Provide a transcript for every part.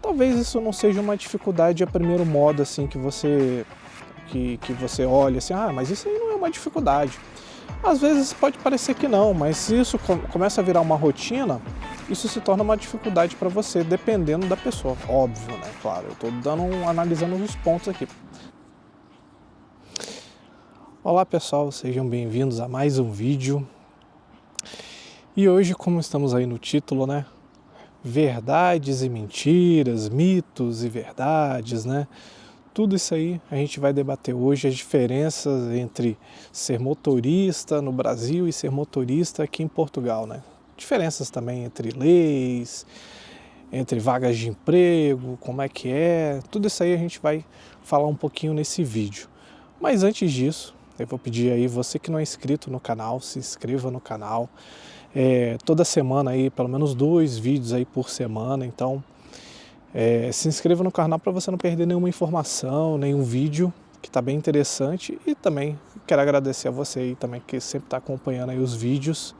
talvez isso não seja uma dificuldade a primeiro modo, assim, que você olha assim, ah, mas isso aí não é uma dificuldade. Às vezes pode parecer que não, mas se isso começa a virar uma rotina, isso se torna uma dificuldade para você, dependendo da pessoa. Óbvio, né? Claro, eu estou analisando os pontos aqui. Olá pessoal, sejam bem-vindos a mais um vídeo. E hoje, como estamos aí no título, né? Verdades e mentiras, mitos e verdades, né? Tudo isso aí a gente vai debater hoje, as diferenças entre ser motorista no Brasil e ser motorista aqui em Portugal, né? Diferenças também entre leis, entre vagas de emprego, como é que é, tudo isso aí a gente vai falar um pouquinho nesse vídeo. Mas antes disso, eu vou pedir aí, você que não é inscrito no canal, se inscreva no canal. Toda semana aí, pelo menos 2 vídeos aí por semana, então se inscreva no canal para você não perder nenhuma informação, nenhum vídeo, que está bem interessante. E também quero agradecer a você aí também que sempre está acompanhando aí os vídeos.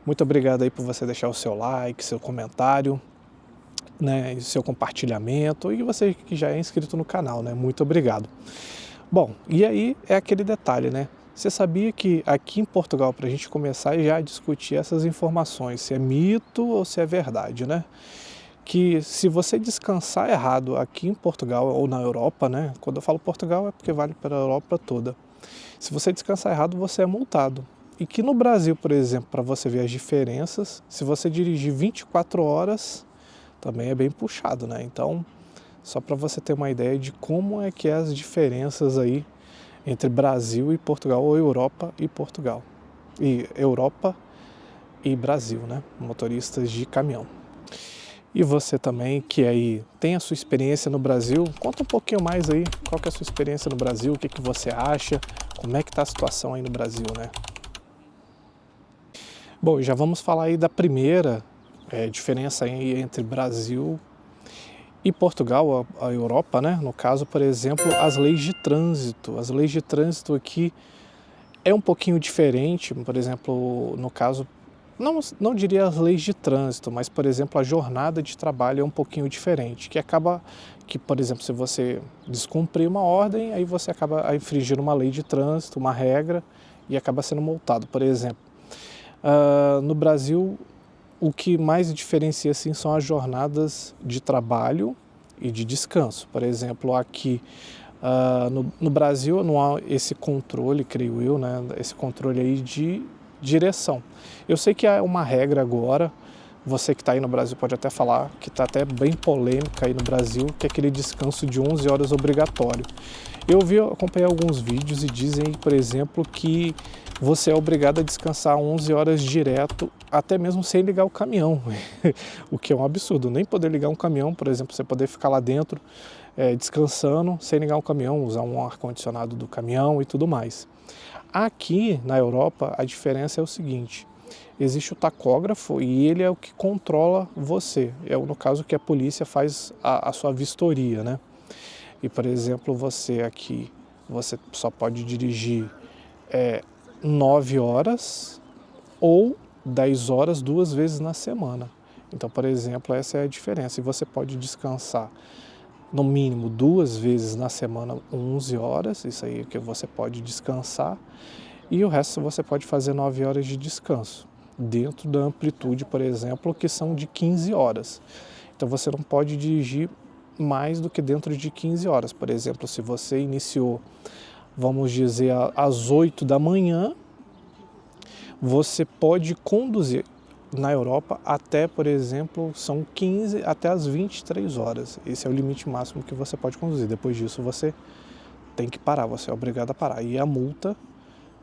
Muito obrigado aí por você deixar o seu like, seu comentário, né, e seu compartilhamento, e você que já é inscrito no canal, né, muito obrigado. Bom, e aí é aquele detalhe, né? Você sabia que aqui em Portugal, para a gente começar já a discutir essas informações, se é mito ou se é verdade, né? Que se você descansar errado aqui em Portugal ou na Europa, né? Quando eu falo Portugal é porque vale para a Europa toda. Se você descansar errado, você é multado. E que no Brasil, por exemplo, para você ver as diferenças, se você dirigir 24 horas, também é bem puxado, né? Então, só para você ter uma ideia de como é que é as diferenças aí entre Brasil e Portugal, ou Europa e Portugal. E Europa e Brasil, né? Motoristas de caminhão. E você também, que aí tem a sua experiência no Brasil, conta um pouquinho mais aí, qual que é a sua experiência no Brasil, o que que você acha, como é que está a situação aí no Brasil, né? Bom, já vamos falar aí da primeira diferença aí entre Brasil e Portugal, a Europa, né? No caso, por exemplo, as leis de trânsito. As leis de trânsito aqui é um pouquinho diferente, por exemplo, no caso, não diria as leis de trânsito, mas, por exemplo, a jornada de trabalho é um pouquinho diferente, que acaba que, por exemplo, se você descumprir uma ordem, aí você acaba a infringir uma lei de trânsito, uma regra, e acaba sendo multado, por exemplo. No Brasil, o que mais diferencia assim, são as jornadas de trabalho e de descanso. Por exemplo, aqui no Brasil não há esse controle, creio eu, né, esse controle aí de direção. Eu sei que há uma regra agora, você que está aí no Brasil pode até falar, que está até bem polêmica aí no Brasil, que é aquele descanso de 11 horas obrigatório. Acompanhei alguns vídeos e dizem, por exemplo, que você é obrigado a descansar 11 horas direto, até mesmo sem ligar o caminhão, o que é um absurdo. Nem poder ligar um caminhão, por exemplo, você poder ficar lá dentro descansando, sem ligar o caminhão, usar um ar-condicionado do caminhão e tudo mais. Aqui na Europa, a diferença é o seguinte, existe o tacógrafo e ele é o que controla você, no caso que a polícia faz a sua vistoria, né? E, por exemplo, você aqui, você só pode dirigir 9 horas ou 10 horas 2 vezes na semana. Então, por exemplo, essa é a diferença. E você pode descansar no mínimo 2 vezes na semana 11 horas, isso aí é que você pode descansar, e o resto você pode fazer 9 horas de descanso, dentro da amplitude, por exemplo, que são de 15 horas. Então você não pode dirigir mais do que dentro de 15 horas. Por exemplo, se você iniciou, vamos dizer, às 8 da manhã, você pode conduzir na Europa até, por exemplo, são 15 até as 23 horas. Esse é o limite máximo que você pode conduzir. Depois disso você tem que parar, você é obrigado a parar. E a multa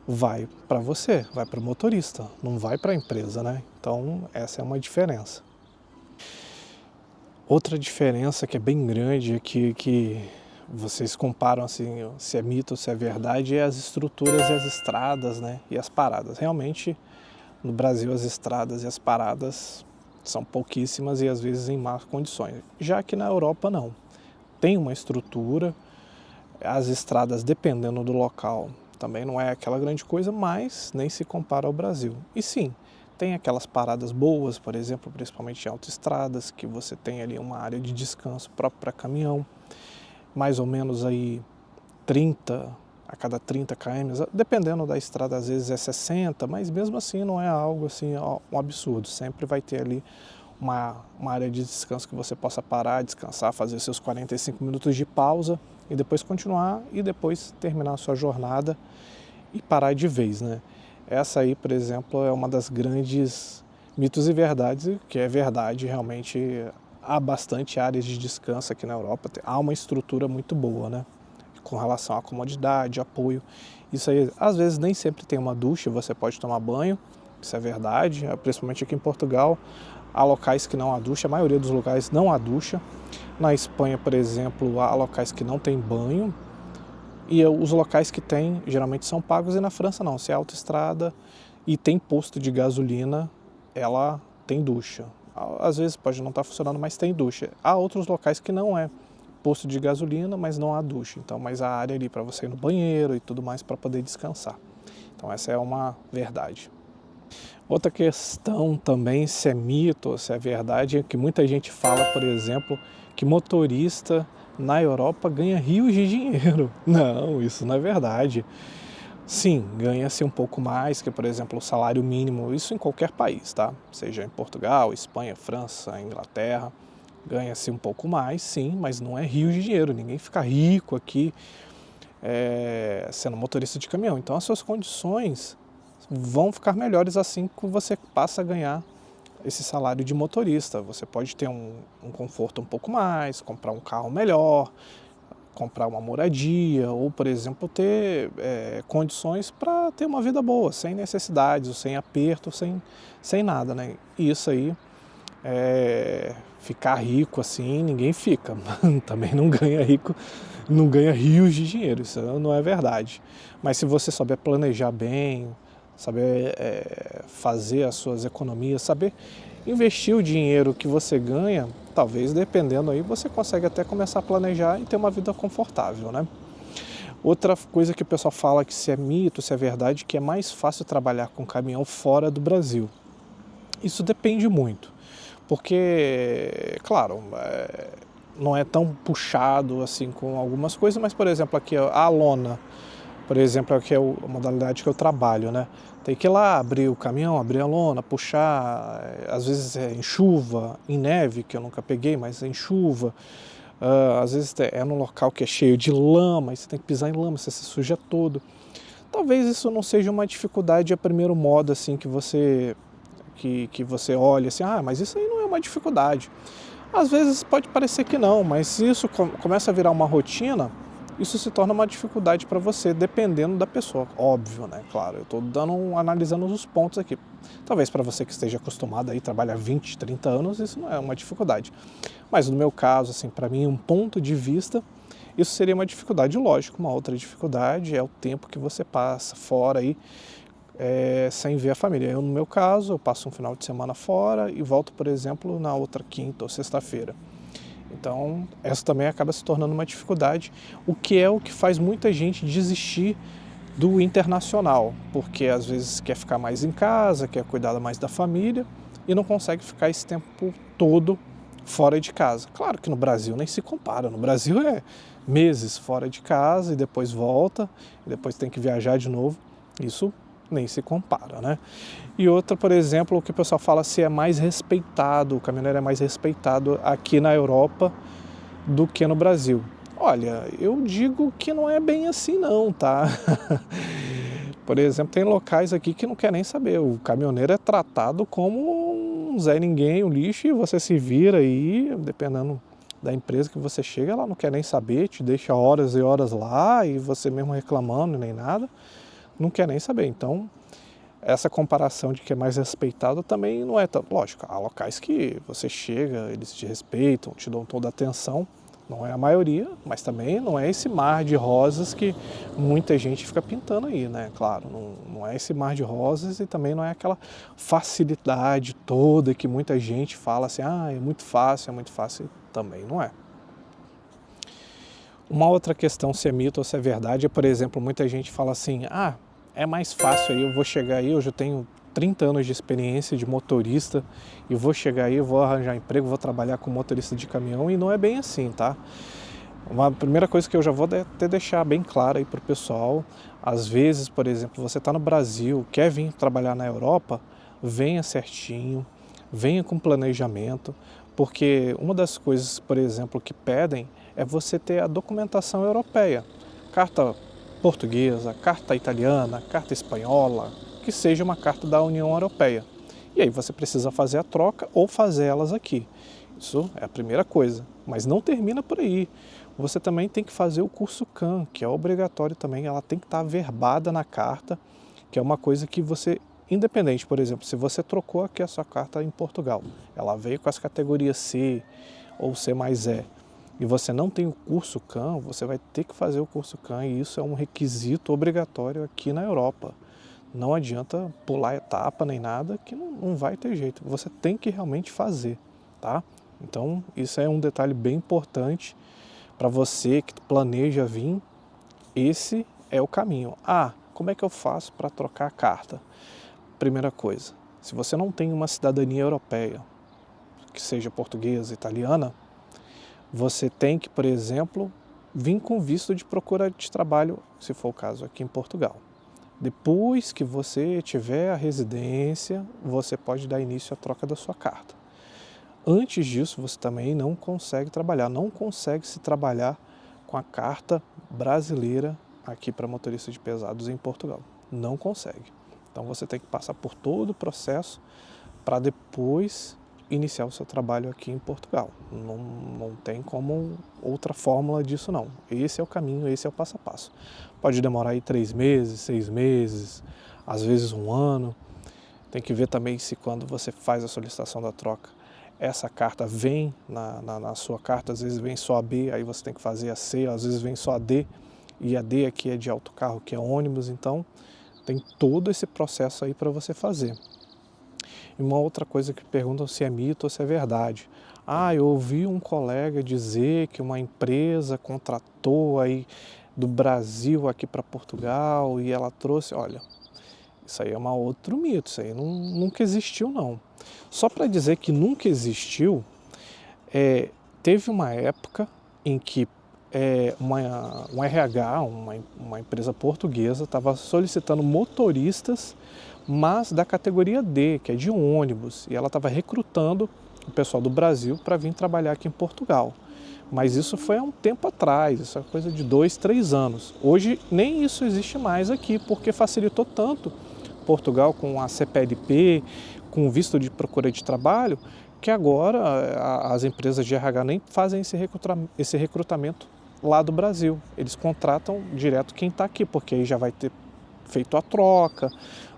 vai para você, vai para o motorista, não vai para a empresa, né? Então essa é uma diferença. Outra diferença que é bem grande é que vocês comparam assim, se é mito ou se é verdade, é as estruturas e as estradas, né? E as paradas. Realmente, no Brasil, as estradas e as paradas são pouquíssimas e às vezes em más condições. Já que na Europa não. Tem uma estrutura, as estradas, dependendo do local, também não é aquela grande coisa, mas nem se compara ao Brasil. E sim, Tem aquelas paradas boas, por exemplo, principalmente em autoestradas, que você tem ali uma área de descanso próprio para caminhão, mais ou menos aí 30 a cada 30 km, dependendo da estrada, às vezes é 60, mas mesmo assim não é algo assim um absurdo, sempre vai ter ali uma área de descanso que você possa parar, descansar, fazer seus 45 minutos de pausa e depois continuar e depois terminar a sua jornada e parar de vez, né? Essa aí, por exemplo, é uma das grandes mitos e verdades, que é verdade, realmente há bastante áreas de descanso aqui na Europa, há uma estrutura muito boa, né? Com relação à comodidade, apoio. Isso aí, às vezes, nem sempre tem uma ducha, você pode tomar banho, isso é verdade, principalmente aqui em Portugal. Há locais que não há ducha, a maioria dos lugares não há ducha. Na Espanha, por exemplo, há locais que não tem banho. E os locais que tem, geralmente são pagos, e na França não. Se é autoestrada e tem posto de gasolina, ela tem ducha. Às vezes pode não estar funcionando, mas tem ducha. Há outros locais que não é posto de gasolina, mas não há ducha. Então, mas a área ali para você ir no banheiro e tudo mais para poder descansar. Então essa é uma verdade. Outra questão também, se é mito ou se é verdade, é que muita gente fala, por exemplo, que motorista na Europa ganha rios de dinheiro. Não, isso não é verdade. Sim, ganha-se um pouco mais que, por exemplo, o salário mínimo, isso em qualquer país, tá? Seja em Portugal, Espanha, França, Inglaterra, ganha-se um pouco mais, sim, mas não é rios de dinheiro. Ninguém fica rico aqui sendo motorista de caminhão. Então as suas condições vão ficar melhores assim que você passa a ganhar esse salário de motorista. Você pode ter um conforto um pouco mais, comprar um carro melhor, comprar uma moradia ou, por exemplo, ter condições para ter uma vida boa, sem necessidades, sem aperto, sem nada, né? E isso aí, ficar rico assim, ninguém fica. Também não ganha rico, não ganha rios de dinheiro, isso não é verdade. Mas se você souber planejar bem, saber fazer as suas economias, saber investir o dinheiro que você ganha, talvez dependendo aí você consegue até começar a planejar e ter uma vida confortável, né? Outra coisa que o pessoal fala que se é mito, se é verdade, que é mais fácil trabalhar com caminhão fora do Brasil. Isso depende muito, porque, claro, não é tão puxado assim com algumas coisas, mas, por exemplo, aqui a lona, por exemplo, aqui é a modalidade que eu trabalho, né? Tem que ir lá abrir o caminhão, abrir a lona, puxar, às vezes é em chuva, em neve, que eu nunca peguei, mas é em chuva. Às vezes é num local que é cheio de lama, e você tem que pisar em lama, você se suja todo. Talvez isso não seja uma dificuldade a primeiro modo, assim, que você olha assim, mas isso aí não é uma dificuldade. Às vezes pode parecer que não, mas se isso começa a virar uma rotina, isso se torna uma dificuldade para você, dependendo da pessoa. Óbvio, né? Claro, eu estou analisando os pontos aqui. Talvez para você que esteja acostumado a trabalhar 20, 30 anos, isso não é uma dificuldade. Mas no meu caso, assim, para mim, um ponto de vista, isso seria uma dificuldade. Lógico, uma outra dificuldade é o tempo que você passa fora aí, sem ver a família. Eu, no meu caso, eu passo um final de semana fora e volto, por exemplo, na outra quinta ou sexta-feira. Então, essa também acaba se tornando uma dificuldade, o que faz muita gente desistir do internacional, porque às vezes quer ficar mais em casa, quer cuidar mais da família e não consegue ficar esse tempo todo fora de casa. Claro que no Brasil nem se compara, no Brasil é meses fora de casa e depois volta, e depois tem que viajar de novo, isso nem se compara, né? E outra, por exemplo, o que o pessoal fala se é mais respeitado, o caminhoneiro é mais respeitado aqui na Europa do que no Brasil. Olha, eu digo que não é bem assim não, tá? Por exemplo, tem locais aqui que não quer nem saber, o caminhoneiro é tratado como um Zé Ninguém, um lixo, e você se vira aí, dependendo da empresa que você chega, ela não quer nem saber, te deixa horas e horas lá, e você mesmo reclamando, nem nada, não quer nem saber. Então, essa comparação de que é mais respeitado também não é tão... Lógico, há locais que você chega, eles te respeitam, te dão toda a atenção, não é a maioria, mas também não é esse mar de rosas que muita gente fica pintando aí, né? Claro, não é esse mar de rosas e também não é aquela facilidade toda que muita gente fala assim, é muito fácil, também não é. Uma outra questão, se é mito ou se é verdade, é, por exemplo, muita gente fala assim, é mais fácil aí, eu vou chegar aí, eu já tenho 30 anos de experiência de motorista e vou chegar aí, vou arranjar emprego, vou trabalhar como motorista de caminhão, e não é bem assim, tá? Uma primeira coisa que eu já vou até deixar bem claro aí para o pessoal, às vezes, por exemplo, você está no Brasil, quer vir trabalhar na Europa, venha certinho, venha com planejamento, porque uma das coisas, por exemplo, que pedem é você ter a documentação europeia, carta portuguesa, carta italiana, carta espanhola, que seja uma carta da União Europeia. E aí você precisa fazer a troca ou fazer elas aqui. Isso é a primeira coisa, mas não termina por aí. Você também tem que fazer o curso CAM, que é obrigatório também, ela tem que estar averbada na carta, que é uma coisa que você, independente, por exemplo, se você trocou aqui a sua carta em Portugal, ela veio com as categorias C ou C mais E, e você não tem o curso CAM, você vai ter que fazer o curso CAM, e isso é um requisito obrigatório aqui na Europa. Não adianta pular etapa nem nada, que não vai ter jeito, você tem que realmente fazer, tá? Então, isso é um detalhe bem importante para você que planeja vir, esse é o caminho. Como é que eu faço para trocar a carta? Primeira coisa, se você não tem uma cidadania europeia, que seja portuguesa, italiana, você tem que, por exemplo, vir com visto de procura de trabalho, se for o caso aqui em Portugal. Depois que você tiver a residência, você pode dar início à troca da sua carta. Antes disso, você também não consegue trabalhar, não consegue se trabalhar com a carta brasileira aqui para motorista de pesados em Portugal. Não consegue. Então você tem que passar por todo o processo para depois iniciar o seu trabalho aqui em Portugal. Não tem como outra fórmula disso não. Esse é o caminho, esse é o passo a passo. Pode demorar aí 3 meses, 6 meses, às vezes 1 ano. Tem que ver também se quando você faz a solicitação da troca, essa carta vem na sua carta, às vezes vem só a B, aí você tem que fazer a C, às vezes vem só a D, e a D aqui é de autocarro, que é ônibus, então tem todo esse processo aí para você fazer. E uma outra coisa que perguntam se é mito ou se é verdade. Eu ouvi um colega dizer que uma empresa contratou aí do Brasil aqui para Portugal e ela trouxe, olha, isso aí é um outro mito, isso aí nunca existiu não. Só para dizer que nunca existiu, teve uma época em que um RH, uma empresa portuguesa, estava solicitando motoristas, mas da categoria D, que é de ônibus, e ela estava recrutando o pessoal do Brasil para vir trabalhar aqui em Portugal. Mas isso foi há um tempo atrás, isso é coisa de 2, 3 anos. Hoje nem isso existe mais aqui, porque facilitou tanto Portugal com a CPLP, com o visto de procura de trabalho, que agora as empresas de RH nem fazem esse recrutamento lá do Brasil. Eles contratam direto quem está aqui, porque aí já vai ter feito a troca,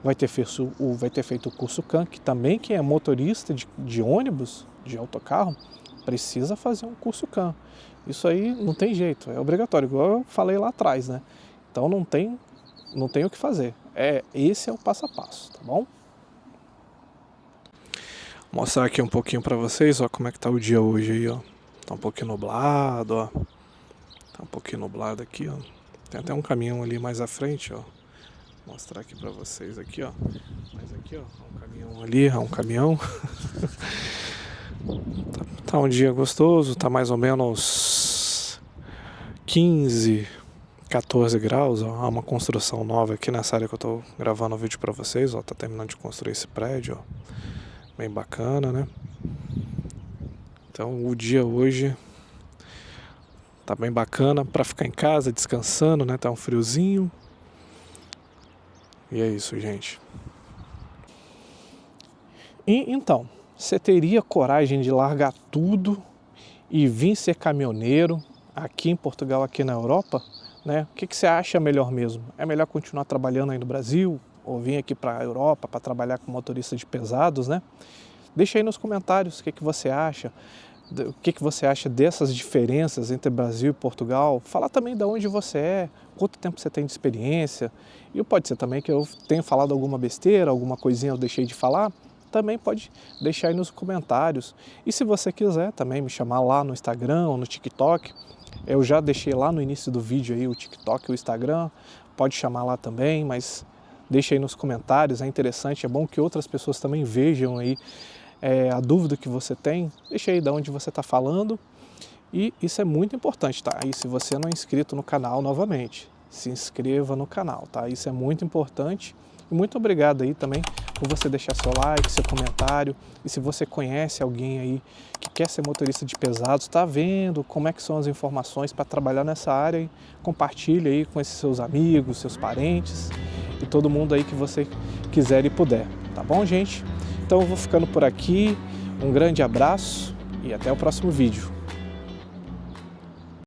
vai ter feito o curso CAM, que também quem é motorista de ônibus, de autocarro, precisa fazer um curso CAM. Isso aí não tem jeito, é obrigatório, igual eu falei lá atrás, né? Então não tem o que fazer. Esse é o passo a passo, tá bom? Vou mostrar aqui um pouquinho para vocês, ó, como é que tá o dia hoje aí, ó. Tá um pouquinho nublado, ó. Tá um pouquinho nublado aqui, ó. Tem até um caminhão ali mais à frente, ó. Vou mostrar aqui para vocês aqui, ó. Mas aqui, ó, um caminhão ali, um caminhão. Tá um dia gostoso, tá mais ou menos 15, 14 graus, ó. Há uma construção nova aqui nessa área que eu tô gravando o vídeo para vocês, ó. Tá terminando de construir esse prédio, ó. Bem bacana, né? Então o dia hoje tá bem bacana para ficar em casa descansando, né? Tá um friozinho. E é isso, gente. E então, você teria coragem de largar tudo e vir ser caminhoneiro aqui em Portugal, aqui na Europa? Né? O que você acha melhor mesmo? É melhor continuar trabalhando aí no Brasil ou vir aqui para a Europa para trabalhar com motorista de pesados, né? Deixa aí nos comentários o que você acha, o que você acha dessas diferenças entre Brasil e Portugal. Fala também de onde você é, quanto tempo você tem de experiência. E pode ser também que eu tenha falado alguma besteira, alguma coisinha eu deixei de falar. Também pode deixar aí nos comentários. E se você quiser também me chamar lá no Instagram ou no TikTok, eu já deixei lá no início do vídeo aí o TikTok e o Instagram. Pode chamar lá também, mas deixa aí nos comentários, é interessante, é bom que outras pessoas também vejam aí a dúvida que você tem, deixa aí de onde você está falando, e isso é muito importante, tá? E se você não é inscrito no canal, novamente, se inscreva no canal, tá? Isso é muito importante. E muito obrigado aí também por você deixar seu like, seu comentário. E se você conhece alguém aí que quer ser motorista de pesados, está vendo como é que são as informações para trabalhar nessa área, compartilhe aí com esses seus amigos, seus parentes e todo mundo aí que você quiser e puder, tá bom, gente? Então eu vou ficando por aqui, um grande abraço e até o próximo vídeo.